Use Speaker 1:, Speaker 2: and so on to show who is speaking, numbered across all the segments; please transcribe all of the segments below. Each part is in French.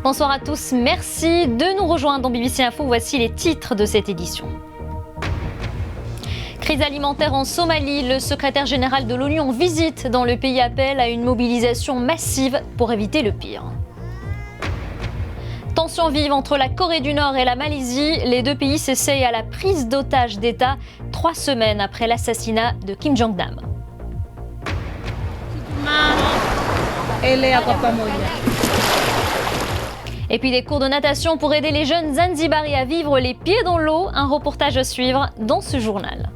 Speaker 1: Bonsoir à tous, merci de nous rejoindre dans BBC Info. Voici les titres de cette édition. Crise alimentaire en Somalie, le secrétaire général de l'ONU en visite dans le pays appelle à une mobilisation massive pour éviter le pire. Tensions vives entre la Corée du Nord et la Malaisie, les deux pays s'essayent à la prise d'otages d'État 3 semaines après l'assassinat de Kim Jong-nam. Et puis des cours de natation pour aider les jeunes Zanzibaris à vivre les pieds dans l'eau. Un reportage à suivre dans ce journal.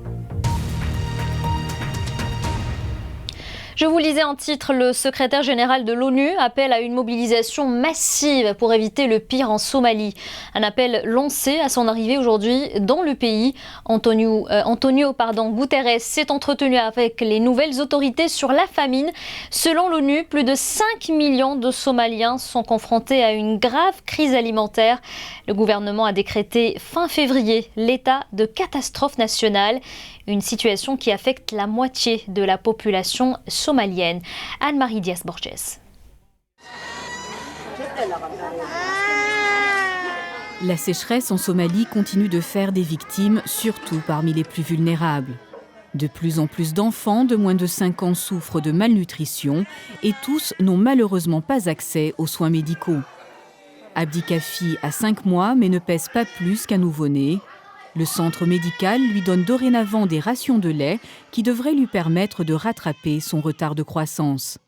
Speaker 1: Je vous lisais en titre, le secrétaire général de l'ONU appelle à une mobilisation massive pour éviter le pire en Somalie. Un appel lancé à son arrivée aujourd'hui dans le pays. Antonio Guterres s'est entretenu avec les nouvelles autorités sur la famine. Selon l'ONU, plus de 5 millions de Somaliens sont confrontés à une grave crise alimentaire. Le gouvernement a décrété fin février l'état de catastrophe nationale. Une situation qui affecte la moitié de la population somalienne. Anne-Marie Diaz-Borges.
Speaker 2: La sécheresse en Somalie continue de faire des victimes, surtout parmi les plus vulnérables. De plus en plus d'enfants de moins de 5 ans souffrent de malnutrition et tous n'ont malheureusement pas accès aux soins médicaux. Abdi Kafi a 5 mois mais ne pèse pas plus qu'un nouveau-né. Le centre médical lui donne dorénavant des rations de lait qui devraient lui permettre de rattraper son retard de croissance.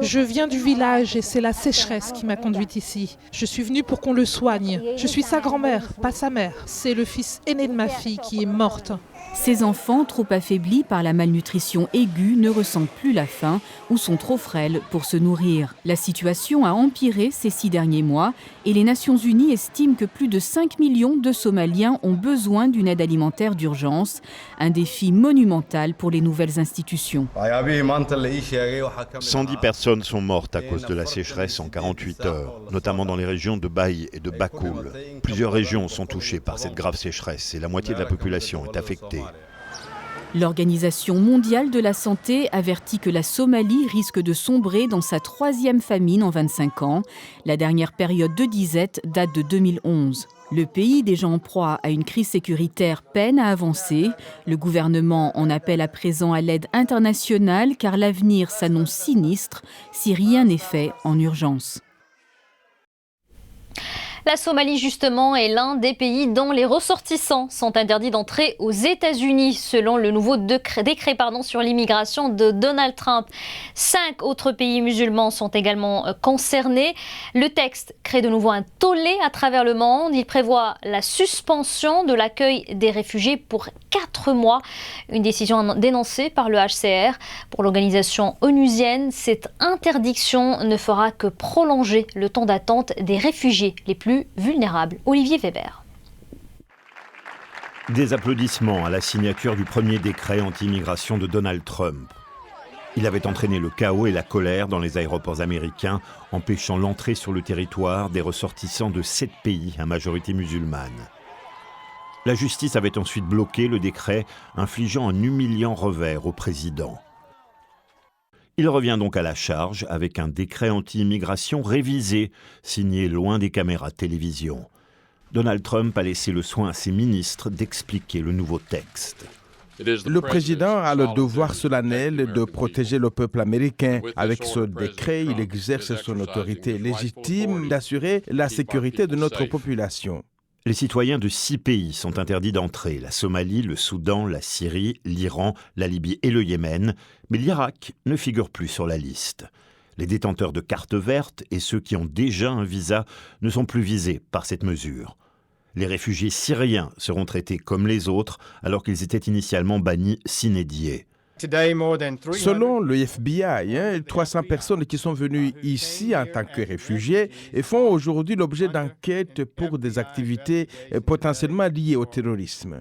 Speaker 3: Je viens du village et c'est la sécheresse qui m'a conduite ici. Je suis venue pour qu'on le soigne. Je suis sa grand-mère, pas sa mère. C'est le fils aîné de ma fille qui est morte.
Speaker 2: Ces enfants, trop affaiblis par la malnutrition aiguë, ne ressentent plus la faim ou sont trop frêles pour se nourrir. La situation a empiré ces 6 derniers mois et les Nations Unies estiment que plus de 5 millions de Somaliens ont besoin d'une aide alimentaire d'urgence, un défi monumental pour les nouvelles institutions.
Speaker 4: 110 personnes sont mortes à cause de la sécheresse en 48 heures, notamment dans les régions de Baï et de Bakoul. Plusieurs régions sont touchées par cette grave sécheresse et la moitié de la population est affectée.
Speaker 2: L'Organisation mondiale de la santé avertit que la Somalie risque de sombrer dans sa 3e famine en 25 ans. La dernière période de disette date de 2011. Le pays, déjà en proie à une crise sécuritaire, peine à avancer. Le gouvernement en appelle à présent à l'aide internationale car l'avenir s'annonce sinistre si rien n'est fait en urgence.
Speaker 1: La Somalie, justement, est l'un des pays dont les ressortissants sont interdits d'entrer aux États-Unis, selon le nouveau décret sur l'immigration de Donald Trump. 5 autres pays musulmans sont également concernés. Le texte crée de nouveau un tollé à travers le monde. Il prévoit la suspension de l'accueil des réfugiés pour 4 mois. Une décision dénoncée par le HCR. Pour l'organisation onusienne, cette interdiction ne fera que prolonger le temps d'attente des réfugiés les plus vulnérables. Olivier Weber.
Speaker 4: Des applaudissements à la signature du premier décret anti-immigration de Donald Trump. Il avait entraîné le chaos et la colère dans les aéroports américains, empêchant l'entrée sur le territoire des ressortissants de 7 pays à majorité musulmane. La justice avait ensuite bloqué le décret, infligeant un humiliant revers au président. Il revient donc à la charge avec un décret anti-immigration révisé, signé loin des caméras de télévision. Donald Trump a laissé le soin à ses ministres d'expliquer le nouveau texte.
Speaker 5: Le président a le devoir solennel de protéger le peuple américain. Avec ce décret, il exerce son autorité légitime d'assurer la sécurité de notre population.
Speaker 4: Les citoyens de 6 pays sont interdits d'entrer, la Somalie, le Soudan, la Syrie, l'Iran, la Libye et le Yémen, mais l'Irak ne figure plus sur la liste. Les détenteurs de cartes vertes et ceux qui ont déjà un visa ne sont plus visés par cette mesure. Les réfugiés syriens seront traités comme les autres alors qu'ils étaient initialement bannis sine die.
Speaker 5: Selon le FBI, 300 personnes qui sont venues ici en tant que réfugiés et font aujourd'hui l'objet d'enquêtes pour des activités potentiellement liées au terrorisme.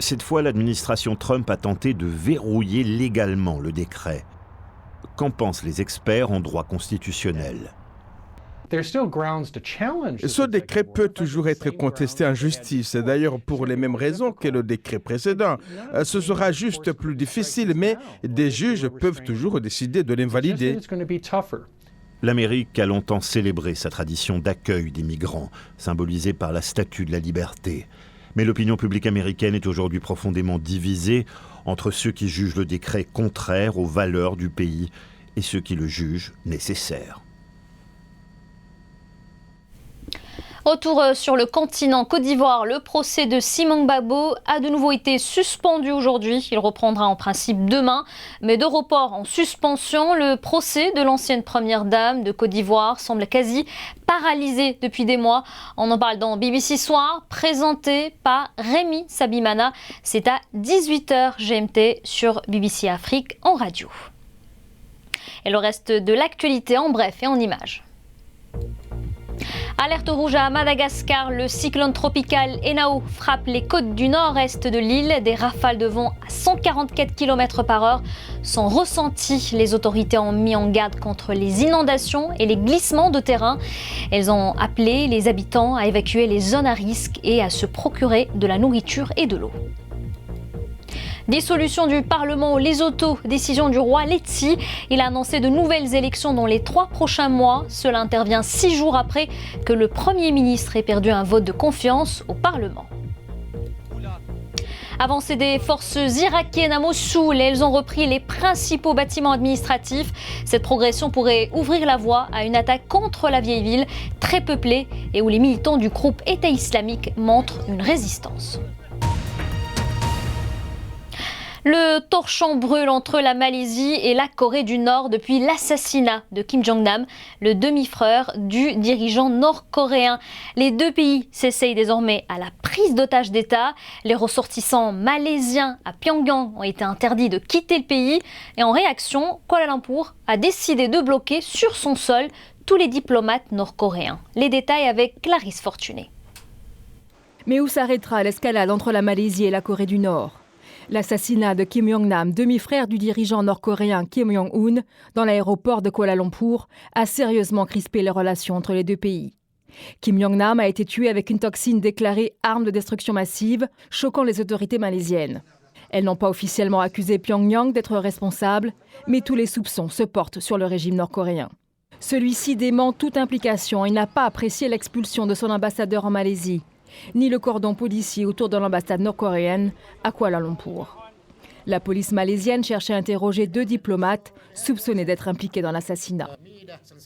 Speaker 4: Cette fois, l'administration Trump a tenté de verrouiller légalement le décret. Qu'en pensent les experts en droit constitutionnel ?
Speaker 5: Ce décret peut toujours être contesté en justice, d'ailleurs pour les mêmes raisons que le décret précédent. Ce sera juste plus difficile, mais des juges peuvent toujours décider de l'invalider.
Speaker 4: L'Amérique a longtemps célébré sa tradition d'accueil des migrants, symbolisée par la Statue de la Liberté. Mais l'opinion publique américaine est aujourd'hui profondément divisée entre ceux qui jugent le décret contraire aux valeurs du pays et ceux qui le jugent nécessaire.
Speaker 1: Retour sur le continent Côte d'Ivoire, le procès de Simon Gbagbo a de nouveau été suspendu aujourd'hui. Il reprendra en principe demain, mais de report en suspension. Le procès de l'ancienne première dame de Côte d'Ivoire semble quasi paralysé depuis des mois. On en parle dans BBC Soir, présenté par Rémi Sabimana. C'est à 18h GMT sur BBC Afrique en radio. Et le reste de l'actualité en bref et en images. Alerte rouge à Madagascar, le cyclone tropical Enao frappe les côtes du nord-est de l'île. Des rafales de vent à 144 km/h sont ressenties. Les autorités ont mis en garde contre les inondations et les glissements de terrain. Elles ont appelé les habitants à évacuer les zones à risque et à se procurer de la nourriture et de l'eau. Dissolution du Parlement au Lesotho, décision du roi Letsi. Il a annoncé de nouvelles élections dans les 3 prochains mois. Cela intervient 6 jours après que le Premier ministre ait perdu un vote de confiance au Parlement. Avancée des forces irakiennes à Mossoul, elles ont repris les principaux bâtiments administratifs. Cette progression pourrait ouvrir la voie à une attaque contre la vieille ville, très peuplée et où les militants du groupe État islamique montrent une résistance. Le torchon brûle entre la Malaisie et la Corée du Nord depuis l'assassinat de Kim Jong-nam, le demi-frère du dirigeant nord-coréen. Les deux pays s'essayent désormais à la prise d'otages d'État. Les ressortissants malaisiens à Pyongyang ont été interdits de quitter le pays. Et en réaction, Kuala Lumpur a décidé de bloquer sur son sol tous les diplomates nord-coréens. Les détails avec Clarisse Fortuné.
Speaker 6: Mais où s'arrêtera l'escalade entre la Malaisie et la Corée du Nord ? L'assassinat de Kim Jong-nam, demi-frère du dirigeant nord-coréen Kim Jong-un, dans l'aéroport de Kuala Lumpur, a sérieusement crispé les relations entre les deux pays. Kim Jong-nam a été tué avec une toxine déclarée arme de destruction massive, choquant les autorités malaisiennes. Elles n'ont pas officiellement accusé Pyongyang d'être responsable, mais tous les soupçons se portent sur le régime nord-coréen. Celui-ci dément toute implication et n'a pas apprécié l'expulsion de son ambassadeur en Malaisie, ni le cordon policier autour de l'ambassade nord-coréenne à Kuala Lumpur. La police malaisienne cherche à interroger 2 diplomates soupçonnés d'être impliqués dans l'assassinat.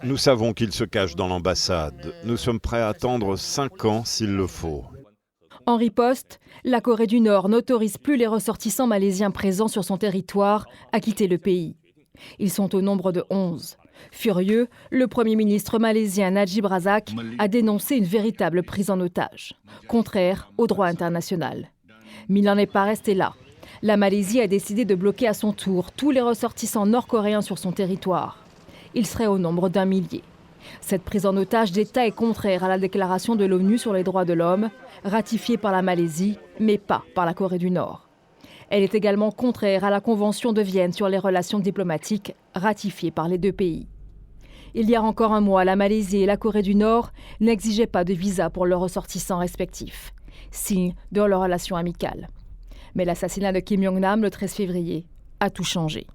Speaker 4: Nous savons qu'ils se cachent dans l'ambassade. Nous sommes prêts à attendre 5 ans s'il le faut.
Speaker 6: En riposte, la Corée du Nord n'autorise plus les ressortissants malaisiens présents sur son territoire à quitter le pays. Ils sont au nombre de 11. Furieux, le Premier ministre malaisien Najib Razak a dénoncé une véritable prise en otage, contraire au droit international. Mais il n'en est pas resté là. La Malaisie a décidé de bloquer à son tour tous les ressortissants nord-coréens sur son territoire. Ils seraient au nombre d'1 millier. Cette prise en otage d'État est contraire à la déclaration de l'ONU sur les droits de l'homme, ratifiée par la Malaisie, mais pas par la Corée du Nord. Elle est également contraire à la Convention de Vienne sur les relations diplomatiques, ratifiée par les deux pays. Il y a encore un mois, la Malaisie et la Corée du Nord n'exigeaient pas de visa pour leurs ressortissants respectifs, signe de leur relation amicale. Mais l'assassinat de Kim Jong-nam le 13 février a tout changé.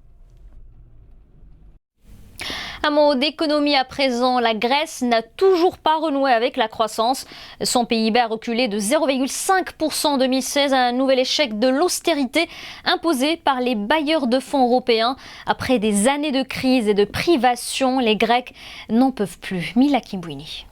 Speaker 1: Un mot d'économie à présent, la Grèce n'a toujours pas renoué avec la croissance. Son PIB a reculé de 0,5% en 2016 à un nouvel échec de l'austérité imposée par les bailleurs de fonds européens. Après des années de crise et de privation, les Grecs n'en peuvent plus. Mila Kimbouini.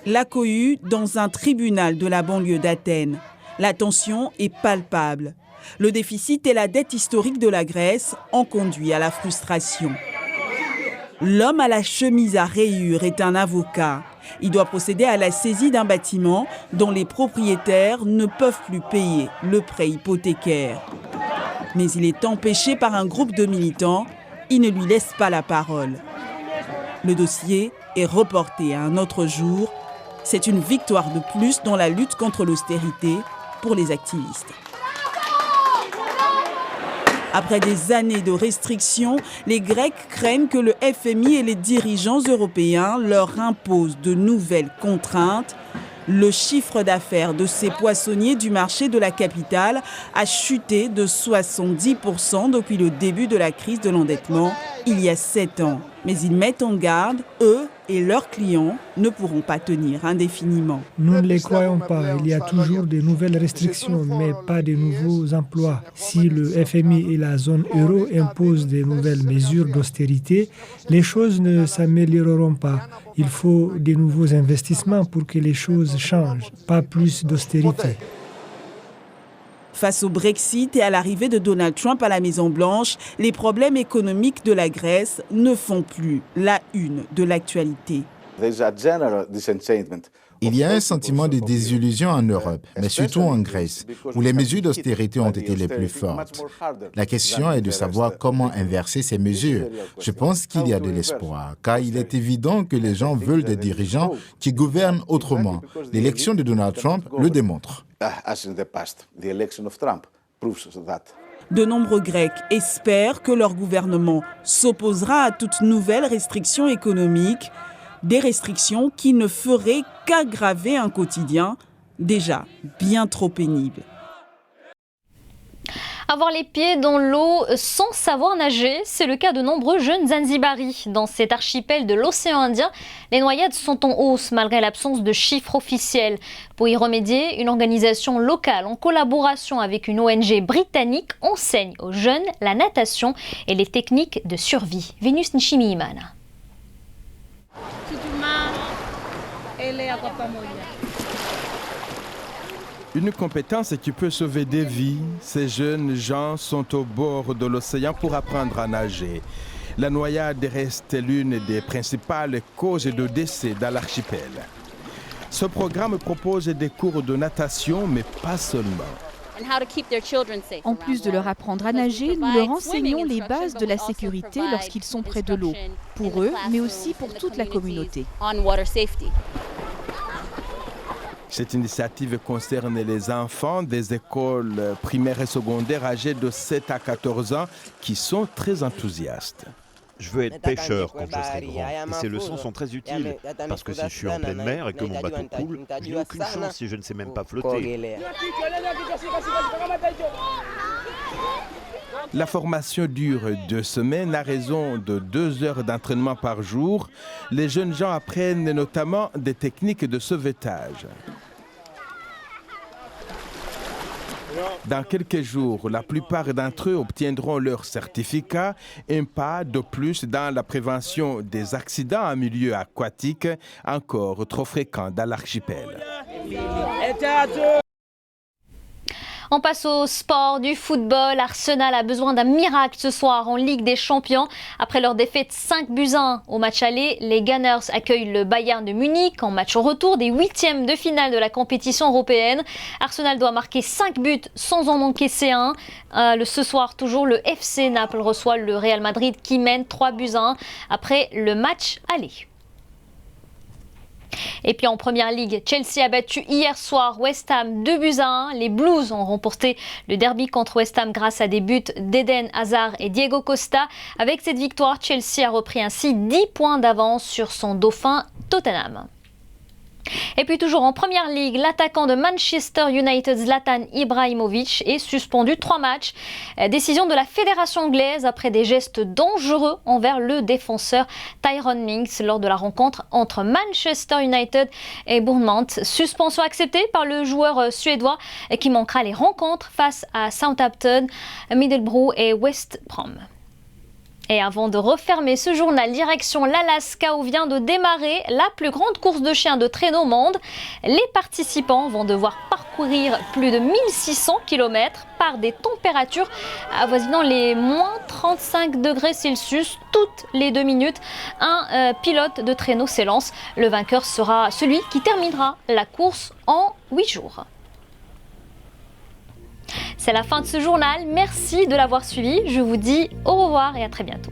Speaker 7: La cohue dans un tribunal de la banlieue d'Athènes. La tension est palpable. Le déficit et la dette historique de la Grèce ont conduit à la frustration. L'homme à la chemise à rayures est un avocat. Il doit procéder à la saisie d'un bâtiment dont les propriétaires ne peuvent plus payer le prêt hypothécaire. Mais il est empêché par un groupe de militants. Ils ne lui laissent pas la parole. Le dossier est reporté à un autre jour. C'est une victoire de plus dans la lutte contre l'austérité pour les activistes. Après des années de restrictions, les Grecs craignent que le FMI et les dirigeants européens leur imposent de nouvelles contraintes. Le chiffre d'affaires de ces poissonniers du marché de la capitale a chuté de 70% depuis le début de la crise de l'endettement il y a 7 ans. Mais ils mettent en garde, eux et leurs clients ne pourront pas tenir indéfiniment.
Speaker 8: Nous ne les croyons pas. Il y a toujours de nouvelles restrictions, mais pas de nouveaux emplois. Si le FMI et la zone euro imposent de nouvelles mesures d'austérité, les choses ne s'amélioreront pas. Il faut de nouveaux investissements pour que les choses changent, pas plus d'austérité.
Speaker 7: Face au Brexit et à l'arrivée de Donald Trump à la Maison-Blanche, les problèmes économiques de la Grèce ne font plus la une de l'actualité.
Speaker 9: Il y a un sentiment de désillusion en Europe, mais surtout en Grèce, où les mesures d'austérité ont été les plus fortes. La question est de savoir comment inverser ces mesures. Je pense qu'il y a de l'espoir, car il est évident que les gens veulent des dirigeants qui gouvernent autrement. L'élection de Donald Trump le démontre.
Speaker 7: De nombreux Grecs espèrent que leur gouvernement s'opposera à toute nouvelle restriction économique, des restrictions qui ne feraient qu'aggraver un quotidien déjà bien trop pénible.
Speaker 1: Avoir les pieds dans l'eau sans savoir nager, c'est le cas de nombreux jeunes Zanzibaris. Dans cet archipel de l'océan Indien, les noyades sont en hausse malgré l'absence de chiffres officiels. Pour y remédier, une organisation locale en collaboration avec une ONG britannique enseigne aux jeunes la natation et les techniques de survie. Venus Nshimiimana.
Speaker 5: Une compétence qui peut sauver des vies. Ces jeunes gens sont au bord de l'océan pour apprendre à nager. La noyade reste l'une des principales causes de décès dans l'archipel. Ce programme propose des cours de natation, mais pas seulement.
Speaker 10: En plus de leur apprendre à nager, nous leur enseignons les bases de la sécurité lorsqu'ils sont près de l'eau, pour eux, mais aussi pour toute la communauté.
Speaker 5: Cette initiative concerne les enfants des écoles primaires et secondaires âgés de 7 à 14 ans qui sont très enthousiastes.
Speaker 11: Je veux être pêcheur quand je serai grand. Et ces leçons sont très utiles. Parce que si je suis en pleine mer et que mon bateau coule, je n'ai aucune chance si je ne sais même pas flotter.
Speaker 5: La formation dure 2 semaines à raison de 2 heures d'entraînement par jour. Les jeunes gens apprennent notamment des techniques de sauvetage. Dans quelques jours, la plupart d'entre eux obtiendront leur certificat, un pas de plus dans la prévention des accidents en milieu aquatique, encore trop fréquents dans l'archipel.
Speaker 1: On passe au sport du football. Arsenal a besoin d'un miracle ce soir en Ligue des Champions. Après leur défaite 5-1 au match aller, les Gunners accueillent le Bayern de Munich en match au retour des 8e de finale de la compétition européenne. Arsenal doit marquer 5 buts sans en encaisser un. Ce soir, toujours, le FC Naples reçoit le Real Madrid qui mène 3-1 après le match aller. Et puis en première ligue, Chelsea a battu hier soir West Ham 2-1. Les Blues ont remporté le derby contre West Ham grâce à des buts d'Eden Hazard et Diego Costa. Avec cette victoire, Chelsea a repris ainsi 10 points d'avance sur son dauphin Tottenham. Et puis toujours en première ligue, l'attaquant de Manchester United Zlatan Ibrahimovic est suspendu 3 matchs. Décision de la fédération anglaise après des gestes dangereux envers le défenseur Tyrone Mings lors de la rencontre entre Manchester United et Bournemouth. Suspension acceptée par le joueur suédois qui manquera les rencontres face à Southampton, Middlesbrough et West Brom. Et avant de refermer ce journal, direction l'Alaska où vient de démarrer la plus grande course de chiens de traîneau au monde. Les participants vont devoir parcourir plus de 1600 km par des températures avoisinant les moins 35 degrés Celsius toutes les 2 minutes. Un pilote de traîneau s'élance. Le vainqueur sera celui qui terminera la course en 8 jours. C'est la fin de ce journal. Merci de l'avoir suivi. Je vous dis au revoir et à très bientôt.